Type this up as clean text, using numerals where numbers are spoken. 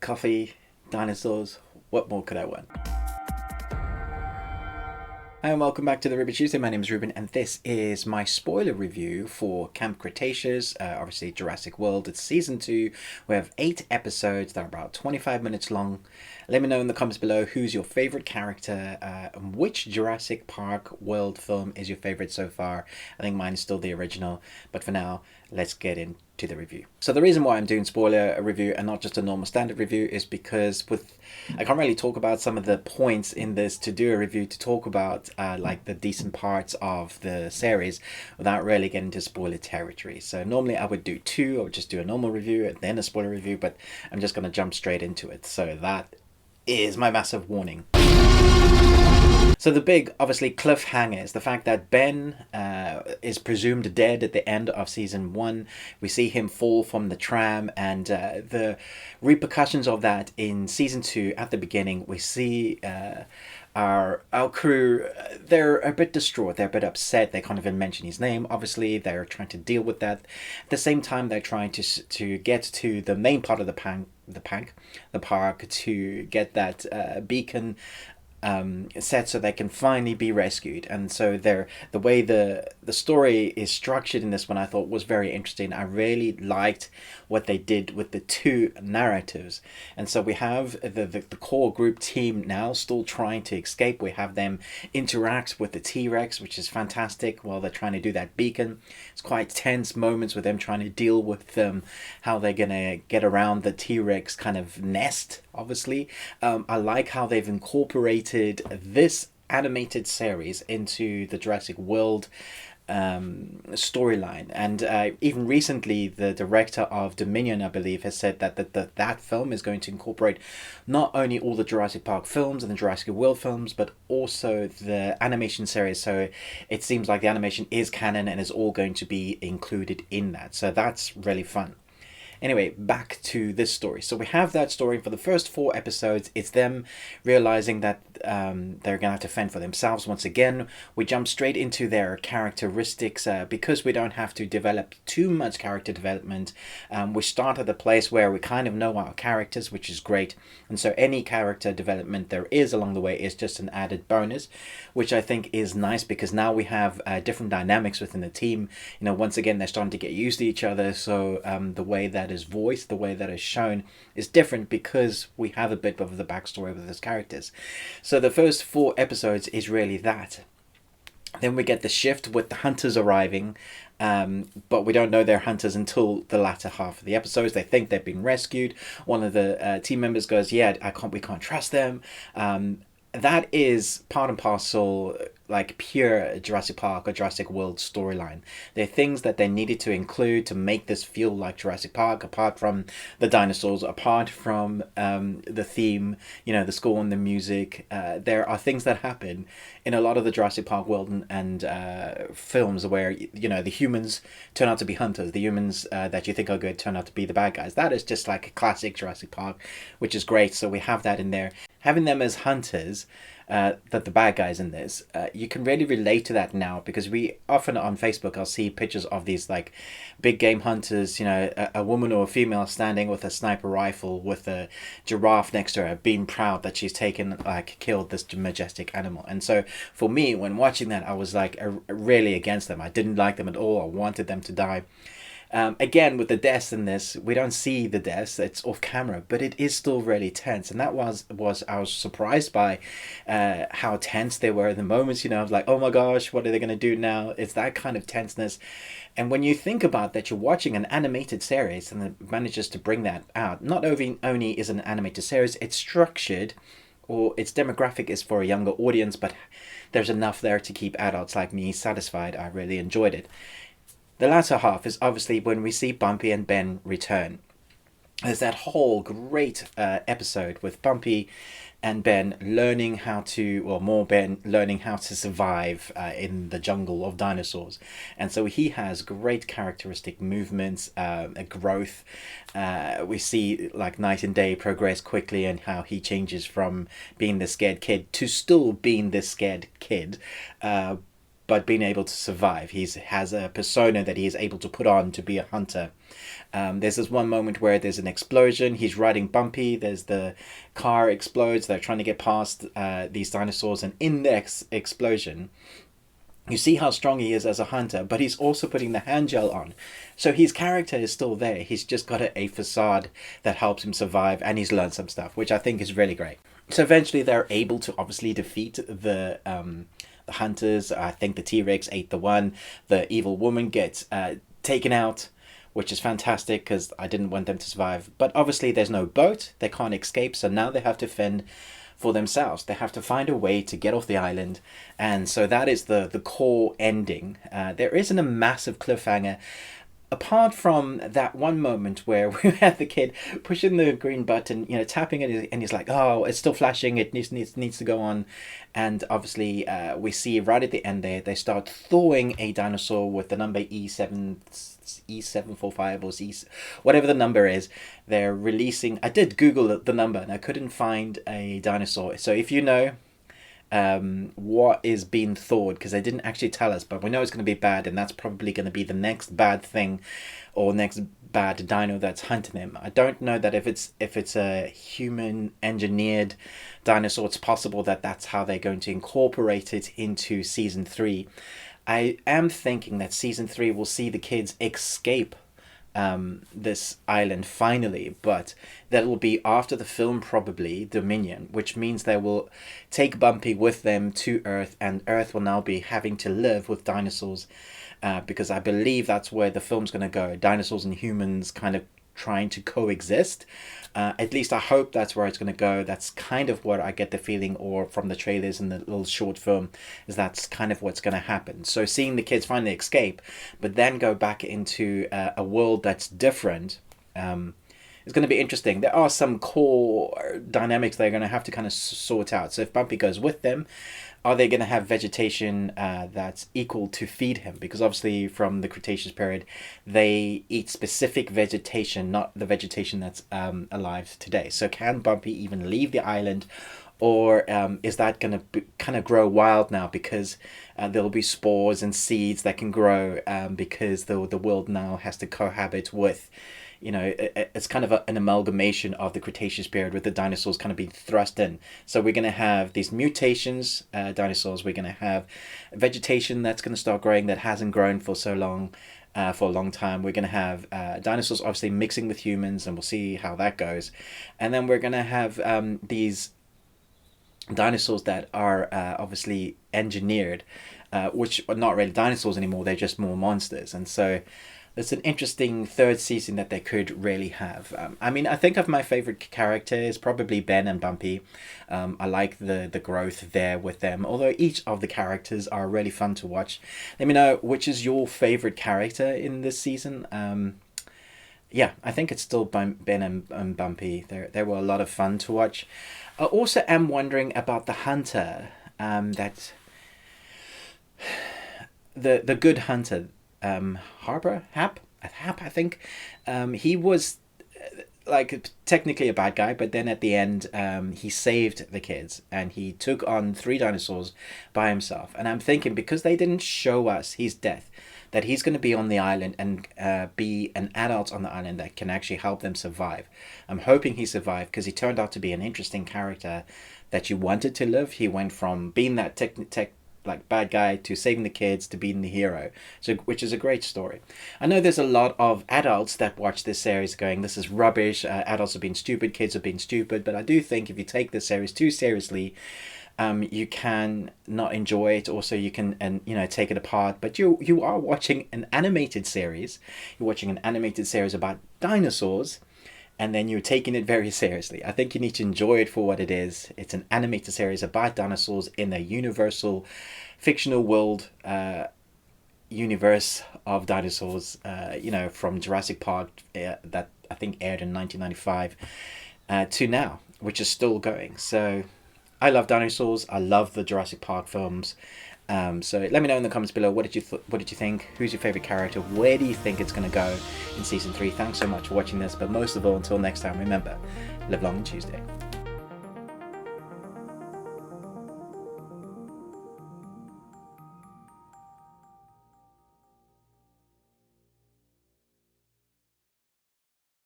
coffee, dinosaurs. What more could I want? Hi and welcome back to the Ruben Tuesday. My name is Ruben and this is my spoiler review for Camp Cretaceous, obviously Jurassic World. It's season 2. We have 8 episodes that are about 25 minutes long. Let me know in the comments below who's your favorite character, and which Jurassic Park World film is your favorite so far. I think mine is still the original, but for now, let's get into the review. So the reason why I'm doing spoiler review and not just a normal standard review is because I can't really talk about some of the points in this to do a review to talk about like the decent parts of the series without really getting to spoiler territory. So normally I would do 2, I would just do a normal review and then a spoiler review, but I'm just going to jump straight into it. So that is my massive warning. So the big, obviously, cliffhanger is the fact that Ben is presumed dead at the end of season 1. We see him fall from the tram, and the repercussions of that in season 2 at the beginning. We see our crew, they're a bit distraught, they're a bit upset, they can't even mention his name. Obviously they're trying to deal with that. At the same time, they're trying to get to the main part of the park to get that beacon set so they can finally be rescued. And so the way the story is structured in this one, I thought was very interesting. I really liked what they did with the 2 narratives. And so we have the core group team now still trying to escape. We have them interact with the T-Rex, which is fantastic, while they're trying to do that beacon. It's quite tense moments with them trying to deal with how they're gonna get around the T-Rex kind of nest, obviously. I like how they've incorporated this animated series into the Jurassic World storyline, and even recently the director of Dominion, I believe, has said that film is going to incorporate not only all the Jurassic Park films and the Jurassic World films, but also the animation series. So it seems like the animation is canon and is all going to be included in that, so that's really fun. Anyway, back to this story. So we have that story for the first 4 episodes. It's them realizing that they're going to have to fend for themselves once again. We jump straight into their characteristics because we don't have to develop too much character development. We start at the place where we kind of know our characters, which is great. And so any character development there is along the way is just an added bonus, which I think is nice because now we have different dynamics within the team. You know, once again, they're starting to get used to each other. So the way that is voiced, the way that is shown is different because we have a bit of the backstory with those characters. So the first 4 episodes is really that. Then we get the shift with the hunters arriving, but we don't know they're hunters until the latter half of the episodes. They think they've been rescued. One of the team members goes, "Yeah, we can't trust them." That is part and parcel, like pure Jurassic Park or Jurassic World storyline. They're things that they needed to include to make this feel like Jurassic Park, apart from the dinosaurs, apart from the theme, you know, the score and the music. There are things that happen in a lot of the Jurassic Park world and films where, you know, the humans turn out to be hunters. The humans that you think are good turn out to be the bad guys. That is just like a classic Jurassic Park, which is great. So we have that in there. Having them as hunters, that the bad guys in this, you can really relate to that now, because we often on Facebook I'll see pictures of these like big game hunters, you know, a woman or a female standing with a sniper rifle with a giraffe next to her, being proud that she's killed this majestic animal. And so for me, when watching that, I was like really against them. I didn't like them at all. I wanted them to die. Again, with the deaths in this, we don't see the deaths, it's off camera, but it is still really tense. And that was I was surprised by how tense they were in the moments. You know, I was like, oh my gosh, what are they going to do now? It's that kind of tenseness. And when you think about that, you're watching an animated series and it manages to bring that out. Not only is it an animated series, it's structured, or its demographic is for a younger audience, but there's enough there to keep adults like me satisfied. I really enjoyed it. The latter half is obviously when we see Bumpy and Ben return. There's that whole great episode with Bumpy and Ben learning how to, or more Ben learning how to survive in the jungle of dinosaurs. And so he has great characteristic movements, growth. We see like night and day progress quickly, and how he changes from being the scared kid to still being the scared kid. but being able to survive. He has a persona that he is able to put on to be a hunter. There's this one moment where there's an explosion. He's riding Bumpy. There's the car explodes. They're trying to get past these dinosaurs, and in the explosion, you see how strong he is as a hunter, but he's also putting the hand gel on. So his character is still there. He's just got a facade that helps him survive, and he's learned some stuff, which I think is really great. So eventually they're able to obviously defeat the hunters. I think the T-Rex ate the one. The evil woman gets taken out, which is fantastic because I didn't want them to survive. But obviously there's no boat. They can't escape, so now they have to fend for themselves. They have to find a way to get off the island, and so that is the core ending. There isn't a massive cliffhanger apart from that one moment where we had the kid pushing the green button, tapping it, and he's like, oh, it's still flashing, it needs to go on. And obviously we see right at the end there, they start thawing a dinosaur with the number E745 or whatever the number is. They're releasing, I did Google the number and I couldn't find a dinosaur. So if you know what is being thawed, because they didn't actually tell us, but we know it's going to be bad, and that's probably going to be the next bad thing or next bad dino that's hunting him. I don't know that if it's a human engineered dinosaur, it's possible that that's how they're going to incorporate it into season 3. I am thinking that season 3 will see the kids escape this island finally, but that will be after the film, probably Dominion, which means they will take Bumpy with them to Earth, and Earth will now be having to live with dinosaurs, because I believe that's where the film's going to go. Dinosaurs and humans kind of trying to coexist. At least I hope that's where it's going to go. That's kind of what I get the feeling, or from the trailers and the little short film, is that's kind of what's going to happen. So seeing the kids finally escape, but then go back into a world that's different, is going to be interesting. There are some core dynamics they're going to have to kind of sort out. So if Bumpy goes with them, are they going to have vegetation that's equal to feed him? Because obviously from the Cretaceous period, they eat specific vegetation, not the vegetation that's alive today. So can Bumpy even leave the island? Or is that going to kind of grow wild now, because there'll be spores and seeds that can grow because the world now has to cohabit with, it's kind of an amalgamation of the Cretaceous period with the dinosaurs kind of being thrust in. So we're going to have these mutations, dinosaurs. We're going to have vegetation that's going to start growing that hasn't grown for so long, for a long time. We're going to have dinosaurs obviously mixing with humans, and we'll see how that goes. And then we're going to have these dinosaurs that are obviously engineered, which are not really dinosaurs anymore. They're just more monsters. And so it's an interesting third season that they could really have. I think of my favorite characters, probably Ben and Bumpy. I like the growth there with them, although each of the characters are really fun to watch. Let me know which is your favorite character in this season. Yeah, I think it's still Ben and Bumpy. They were a lot of fun to watch. I also am wondering about the hunter, that the good hunter, Hap, I think. He was like technically a bad guy, but then at the end, he saved the kids and he took on 3 dinosaurs by himself. And I'm thinking, because they didn't show us his death, that he's going to be on the island and be an adult on the island that can actually help them survive. I'm hoping he survived, because he turned out to be an interesting character that you wanted to live. He went from being that like bad guy to saving the kids to being the hero, so which is a great story. I know there's a lot of adults that watch this series going, this is rubbish, adults are being stupid, kids are being stupid, but I do think if you take this series too seriously, you can not enjoy it. Also, you can take it apart, but you are watching an animated series. You're watching an animated series about dinosaurs, and then you're taking it very seriously. I think you need to enjoy it for what it is. It's an animated series about dinosaurs in a universal fictional world, universe of dinosaurs, from Jurassic Park, that I think aired in 1995 to now, which is still going. So I love dinosaurs. I love the Jurassic Park films. So let me know in the comments below, what did you think? Who's your favorite character? Where do you think it's going to go in season 3? Thanks so much for watching this, but most of all, until next time, remember, live long and Tuesday.